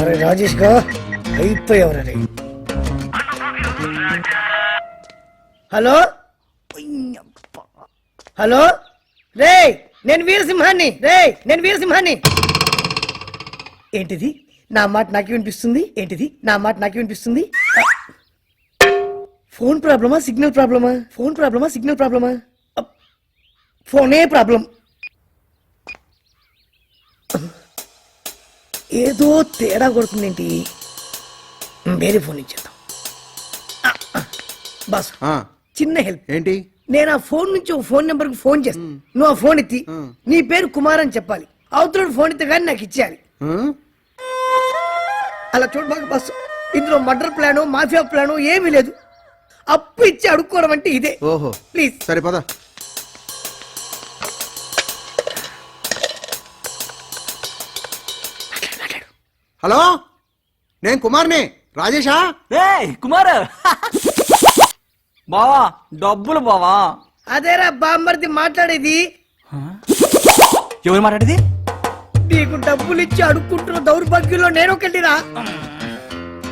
అరే రాజేష్ గా అయిపోయావరే. Hello hello రే, నేను వీరసింహాన్ని. ఏంటిది నా మాట నాకే వినిపిస్తుంది? ఫోన్ ప్రాబ్లమా సిగ్నల్ ప్రాబ్లమా? ఫోనే ప్రాబ్లం. ఏదో తేడా కొడుతుందేంటి? వేరే ఫోన్ ఇచ్చేద్దాం. బాస్ చిన్న హెల్ప్ ఏంటి? నేను ఆ ఫోన్ నుంచి ఒక ఫోన్ నెంబర్ కి ఫోన్ చేస్తాను. నువ్వు ఆ ఫోన్ ఎత్తి నీ పేరు కుమార్ అని చెప్పాలి. అవతల ఫోన్ ఎత్తే కానీ నాకు ఇచ్చేయాలి. అలా చూడు బాగా బస్, ఇందులో మర్డర్ ప్లాను మాఫియా ప్లాను ఏమీ లేదు. అప్పు ఇచ్చి అడుక్కోవడం అంటే ఇదే. ఓహో ప్లీజ్. సరే పద. హలో, నేను కుమార్ని. రాజేషా? కుమార్ బావా, డబ్బులు బావా. అదేరా బామ్మర్ది మాట్లాడేది. ఎవరు మాట్లాడేది? నీకు డబ్బులు ఇచ్చి అడుక్కుంటున్న దౌర్భాగ్యంలో నేను ఒకటిరా.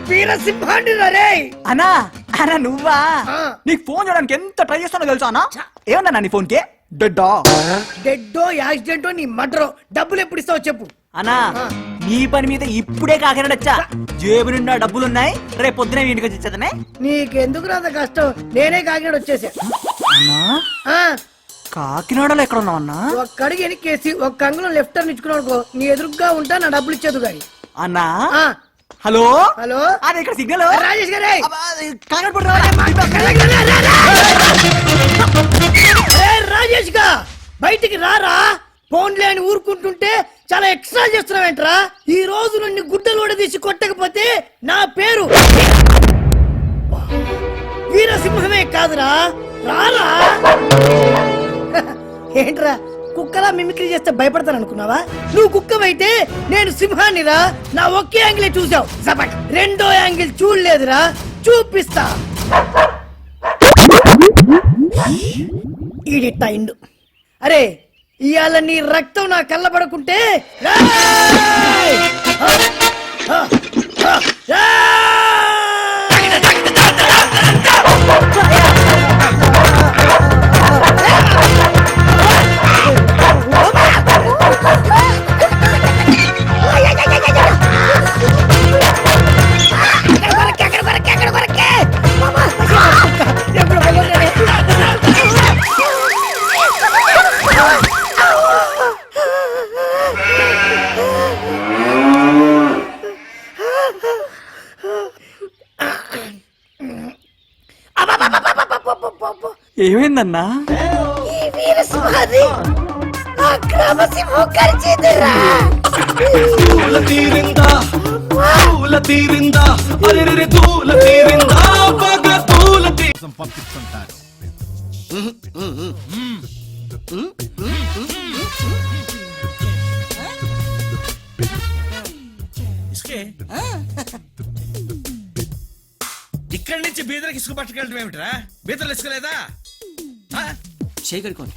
వీరసింహాన్ని రే. అన్నా అన్నా నువ్వా? నీకు ఫోన్ చేయడానికి ఎంత ట్రై చేస్తానో తెలుసా అన్నా? ఏమన్నా నీ ఫోన్ కి డెడ్డో యాక్సిడెంటో నీ మర్డరో డబ్బులు ఎప్పుడు ఇస్తావో చెప్పు. అన్నా నీ పని మీద ఇప్పుడే కాకినాడ వచ్చా. జేబు నిండా డబ్బులున్నాయి, రేపు పొద్దునే ఇంటికి వచ్చి ఇచ్చేదనే. నీకెందుకు రాద కష్టం, నేనే కాకినాడ వచ్చేసా. కాకినాడలో ఎక్కడ ఉన్నావు అన్నా? ఒక్కడికి ఎనికేసి ఒక్క అంగుళం లెఫ్ట్ టర్న్ ఇచ్చుకున్నావు, నీ ఎదురుగా ఉంటా నా డబ్బులు ఇచ్చేది గాని. అన్నా హలో హలో, అదే ఇక్కడ సిగ్నల్. రాజేష్ గారే రాజేష్ గా బయటికి రారా. ఫోన్ లేని ఊరుకుంటుంటే చాలా ఎక్స్ట్రా చేస్తున్నావేంట్రా? ఈ రోజు నుండి గుడ్డలు తీసి కొట్టకపోతే నా పేరు వీరసింహమే కాదురా. రారా. ఏంట్రా కుక్కలా మిమిక్రీ చేస్తే భయపడతాను అనుకున్నావా? నువ్వు కుక్కవైతే నేను సింహాన్నిరా. నా ఒకే యాంగిల్ చూసావు, రెండో యాంగిల్ చూడలేదురా. చూపిస్తా. ఈడిట్ట ఇండు. అరే ఇవాళ నీ రక్తం నా కళ్ళబడకుంటే ఏమైందన్నా? పంపిస్తుంటారు. ఇక్కడి నుంచి బీదర్కి ఇసుక పట్టుకెళ్ళడం ఏమిట్రా? బీదర్లు ఇసుకలేదా? చేయగలుగుకోండి.